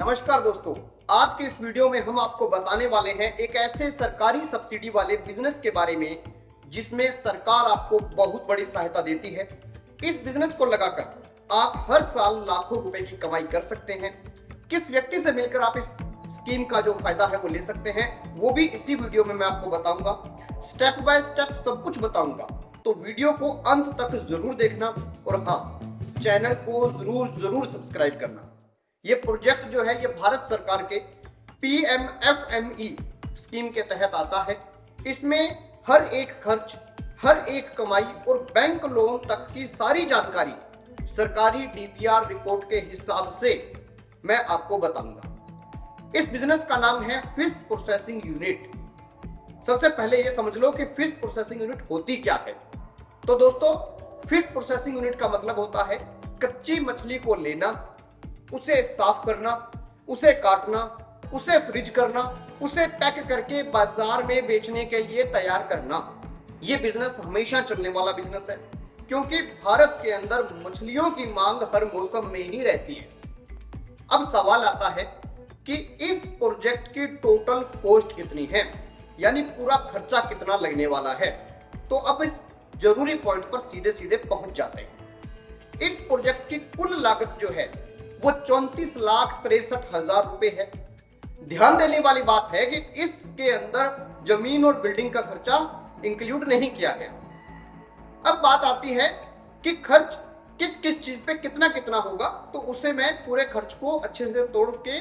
नमस्कार दोस्तों, आज के इस वीडियो में हम आपको बताने वाले हैं एक ऐसे सरकारी सब्सिडी वाले बिजनेस के बारे में जिसमें सरकार आपको बहुत बड़ी सहायता देती है। इस बिजनेस को लगाकर आप हर साल लाखों रुपए की कमाई कर सकते हैं। किस व्यक्ति से मिलकर आप इस स्कीम का जो फायदा है वो ले सकते हैं, वो भी इसी वीडियो में मैं आपको बताऊंगा। स्टेप बाय स्टेप सब कुछ बताऊंगा, तो वीडियो को अंत तक जरूर देखना और हाँ, चैनल को जरूर सब्सक्राइब करना। ये प्रोजेक्ट जो है ये भारत सरकार के PMFME स्कीम के तहत आता है। इसमें हर एक खर्च, हर एक कमाई और बैंक लोन तक की सारी जानकारी सरकारी DPR रिपोर्ट के हिसाब से मैं आपको बताऊंगा। इस बिजनेस का नाम है फिश प्रोसेसिंग यूनिट। सबसे पहले ये समझ लो कि फिश प्रोसेसिंग यूनिट होती क्या है। तो दोस्तों, फिश प्रोसेसिंग यूनिट का मतलब होता है कच्ची मछली को लेना, उसे साफ करना, उसे काटना, उसे फ्रीज करना, उसे पैक करके बाजार में बेचने के लिए तैयार करना। यह बिजनेस हमेशा चलने वाला बिजनेस है, क्योंकि भारत के अंदर मछलियों की मांग हर मौसम में ही रहती है। अब सवाल आता है कि इस प्रोजेक्ट की टोटल कॉस्ट कितनी है, यानी पूरा खर्चा कितना लगने वाला है। तो अब इस जरूरी पॉइंट पर सीधे सीधे पहुंच जाते हैं। इस प्रोजेक्ट की कुल लागत जो है वो 34,63,000 रुपए है। ध्यान देने वाली बात है कि इसके अंदर जमीन और बिल्डिंग का खर्चा इंक्लूड नहीं किया गया। अब बात आती है कि खर्च किस किस चीज पे कितना कितना होगा, तो उसे मैं पूरे खर्च को अच्छे से तोड़ के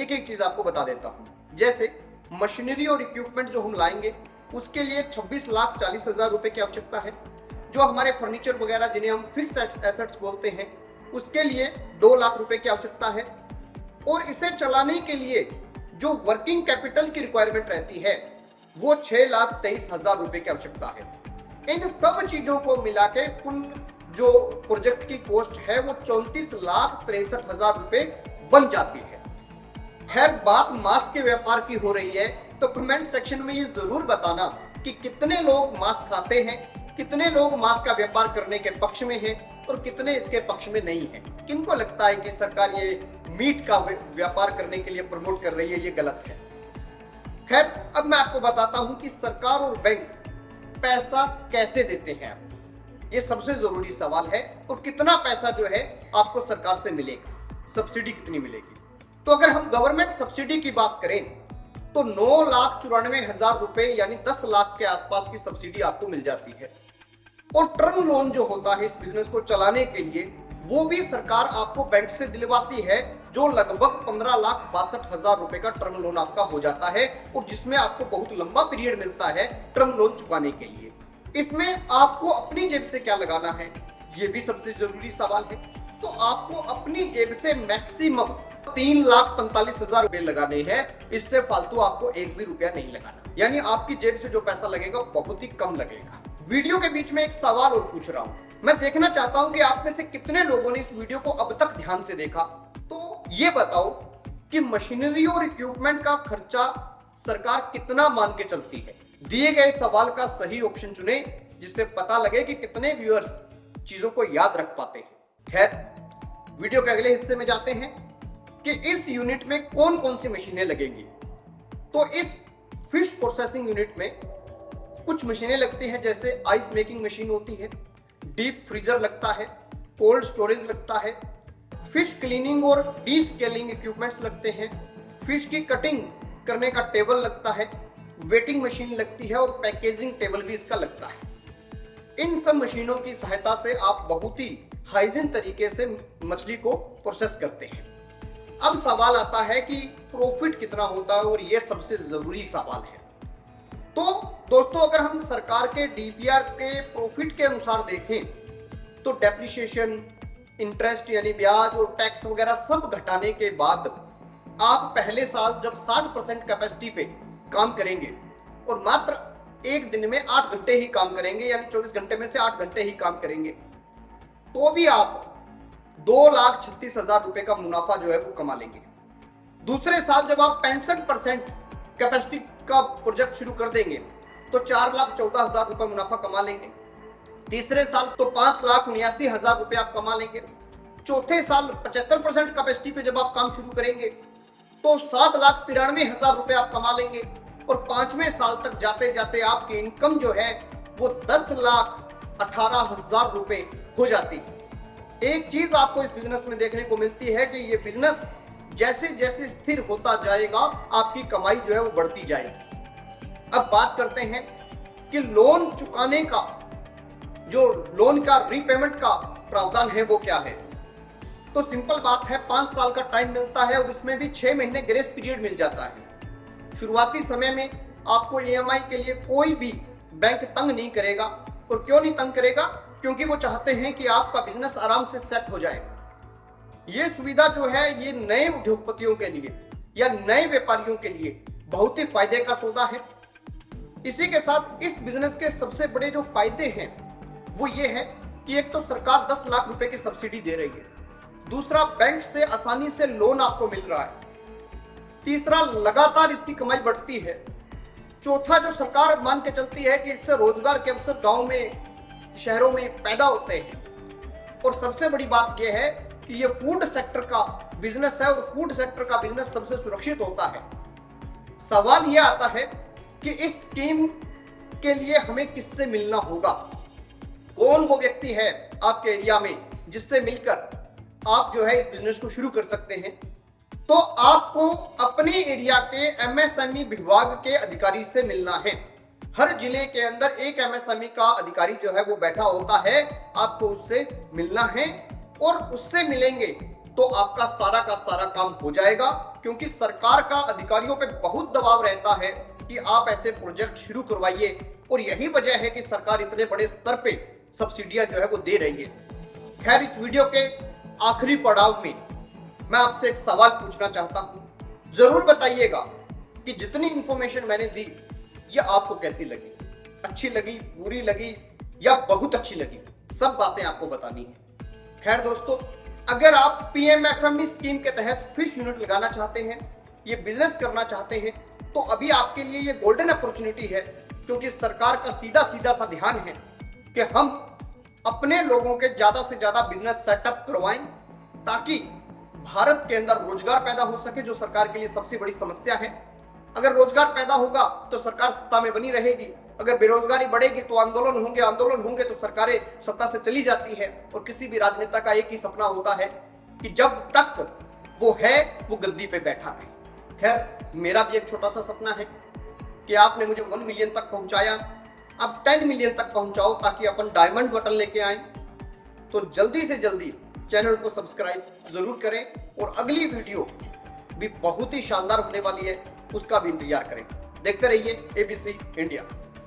एक एक चीज आपको बता देता हूं। जैसे मशीनरी और इक्विपमेंट जो हम लाएंगे उसके लिए 26,40,000 रुपए की आवश्यकता है। जो हमारे फर्नीचर वगैरह जिन्हें हम फिक्स एसेट्स बोलते हैं, उसके लिए 2 लाख रुपए की आवश्यकता है। और इसे चलाने के लिए जो वर्किंग कैपिटल की रिक्वायरमेंट रहती है वो 6,23,000 रुपए की आवश्यकता है। इन सब चीजों को मिला के कुल जो प्रोजेक्ट की कॉस्ट है वो 34,63,000 रुपए बन जाती है। खैर, बात मास्क के व्यापार की हो रही है, तो कमेंट सेक्शन में ये जरूर बताना कि कितने लोग मास्क खाते हैं, कितने लोग मास्क का व्यापार करने के पक्ष में हैं और कितने इसके पक्ष में नहीं है। किनको लगता है कि सरकार ये मीट का व्यापार करने के लिए प्रमोट कर रही है, ये गलत है। खैर, अब मैं आपको बताता हूं कि सरकार और बैंक पैसा कैसे देते हैं। ये सबसे जरूरी सवाल है। और कितना पैसा जो है आपको सरकार से मिलेगा, सब्सिडी कितनी मिलेगी। तो अगर हम गवर्नमेंट सब्सिडी की बात करें तो 9,94,000 रुपए यानी 10 लाख के आसपास की सब्सिडी आपको मिल जाती है। और टर्म लोन जो होता है इस बिजनेस को चलाने के लिए, वो भी सरकार आपको बैंक से दिलवाती है, जो लगभग 15,62,000 रुपए का टर्म लोन आपका हो जाता है और जिसमें आपको बहुत लंबा पीरियड मिलता है टर्म लोन चुकाने के लिए। इसमें आपको अपनी जेब से क्या लगाना है, ये भी सबसे जरूरी सवाल है। तो आपको अपनी जेब से मैक्सिमम 3,45,000 रुपए लगाने हैं। इससे फालतू आपको एक भी रुपया नहीं लगाना, यानी आपकी जेब से जो पैसा लगेगा बहुत ही कम लगेगा। वीडियो के बीच में एक सवाल और पूछ रहा हूं, मैं देखना चाहता हूं कि आप में से कितने लोगों ने इस वीडियो को अब तक ध्यान से देखा। तो ये बताओ कि मशीनरी और इक्विपमेंट का खर्चा सरकार कितना मान के चलती है। दिए गए सवाल का सही ऑप्शन चुने, जिससे पता लगे कि कितने व्यूअर्स चीजों को याद रख पाते हैं। खैर, वीडियो के अगले हिस्से में जाते हैं कि इस यूनिट में कौन कौन सी मशीनें लगेंगी। तो इस फिश प्रोसेसिंग यूनिट में कुछ मशीनें लगती हैं, जैसे आइस मेकिंग मशीन होती है, डीप फ्रीजर लगता है, कोल्ड स्टोरेज लगता है, फिश क्लीनिंग और डीस्केलिंग इक्विपमेंट्स लगते हैं, फिश की कटिंग करने का टेबल लगता है, वेटिंग मशीन लगती है और पैकेजिंग टेबल भी इसका लगता है। इन सब मशीनों की सहायता से आप बहुत ही हाइजीन तरीके से मछली को प्रोसेस करते हैं। अब सवाल आता है कि प्रॉफिट कितना होता है, और यह सबसे जरूरी सवाल है। तो दोस्तों, अगर हम सरकार के DPR के प्रॉफिट के अनुसार देखें तो डेप्रिसिएशन, इंटरेस्ट यानी ब्याज और टैक्स वगैरह सब घटाने के बाद आप पहले साल जब 60% कैपेसिटी पे काम करेंगे और मात्र एक दिन में 8 घंटे ही काम करेंगे, यानी 24 घंटे में से 8 घंटे ही काम करेंगे, तो भी आप 2,36,000 रुपए का मुनाफा जो है वो कमा लेंगे। दूसरे साल जब आप 65% कैपेसिटी का प्रोजेक्ट शुरू कर देंगे तो 4,14,000 रुपए मुनाफा कमा लेंगे। तीसरे साल तो 5,79,000 रुपए आप कमा लेंगे। चौथे साल 75% कैपेसिटी पे जब आप काम शुरू करेंगे तो 7,93,000 रुपए आप कमा लेंगे और 5वें साल तक जाते जाते आपकी इनकम जो है वो 10,18,000 रुपए हो जाती है। एक चीज आपको इस बिजनेस में देखने को मिलती है कि ये बिजनेस जैसे जैसे स्थिर होता जाएगा आपकी कमाई जो है वो बढ़ती जाएगी। अब बात करते हैं कि लोन चुकाने का, जो लोन का रीपेमेंट का प्रावधान है वो क्या है। तो सिंपल बात है, 5 साल का टाइम मिलता है और इसमें भी 6 महीने ग्रेस पीरियड मिल जाता है। शुरुआती समय में आपको ईएमआई के लिए कोई भी बैंक तंग नहीं करेगा। और क्यों नहीं तंग करेगा? क्योंकि वो चाहते हैं कि आपका बिजनेस आराम से सेट हो जाए। ये सुविधा जो है ये नए उद्योगपतियों के लिए या नए व्यापारियों के लिए बहुत ही फायदे का सौदा है। इसी के साथ इस बिजनेस के सबसे बड़े जो फायदे हैं वो ये है कि एक तो सरकार 10 लाख रुपए की सब्सिडी दे रही है, दूसरा बैंक से आसानी से लोन आपको मिल रहा है, तीसरा लगातार इसकी कमाई बढ़ती है, चौथा जो सरकार मान के चलती है कि इससे रोजगार के अवसर गांव में, शहरों में पैदा होते हैं, और सबसे बड़ी बात यह है कि ये फूड सेक्टर का बिजनेस है और फूड सेक्टर का बिजनेस सबसे सुरक्षित होता है। सवाल यह आता है कि इस स्कीम के लिए हमें किससे मिलना होगा, कौन वो व्यक्ति है आपके एरिया में जिससे मिलकर आप जो है इस बिजनेस को शुरू कर सकते हैं। तो आपको अपने एरिया के एमएसएमई विभाग के अधिकारी से मिलना है। हर जिले के अंदर एक एमएसएमई का अधिकारी जो है वो बैठा होता है, आपको उससे मिलना है और उससे मिलेंगे तो आपका सारा का सारा काम हो जाएगा। क्योंकि सरकार का अधिकारियों पे बहुत दबाव रहता है कि आप ऐसे प्रोजेक्ट शुरू करवाइए, और यही वजह है कि सरकार इतने बड़े स्तर पे सब्सिडियां जो है वो दे रही है। खैर, इस वीडियो के आखिरी पड़ाव में मैं आपसे एक सवाल पूछना चाहता हूं। जरूर बताइएगा कि जितनी इंफॉर्मेशन मैंने दी ये आपको कैसी लगी, अच्छी लगी, बुरी लगी या बहुत अच्छी लगी, सब बातें आपको बतानी है। खैर दोस्तों, अगर आप पीएमएफएमई स्कीम के तहत फिश यूनिट लगाना चाहते हैं, ये बिजनेस करना चाहते हैं, तो अभी आपके लिए ये गोल्डन अपॉर्चुनिटी है। क्योंकि सरकार का सीधा सीधा सा ध्यान है कि हम अपने लोगों के ज्यादा से ज्यादा बिजनेस सेटअप करवाएं ताकि भारत के अंदर रोजगार पैदा हो सके, जो सरकार के लिए सबसे बड़ी समस्या है। अगर रोजगार पैदा होगा तो सरकार सत्ता में बनी रहेगी, अगर बेरोजगारी बढ़ेगी तो आंदोलन होंगे तो सरकारें सत्ता से चली जाती है। और किसी भी राजनेता का एक ही सपना होता है कि जब तक वो है वो गद्दी पे बैठा है। खैर, मेरा भी एक छोटा सा सपना है कि आपने मुझे 1 मिलियन तक पहुंचाया, अब 10 मिलियन तक पहुंचाओ ताकि अपन डायमंड बटन लेके आए। तो जल्दी से जल्दी चैनल को सब्सक्राइब जरूर करें और अगली वीडियो भी बहुत ही शानदार होने वाली है, उसका भी इंतजार करें। देखते रहिए एबीसी इंडिया।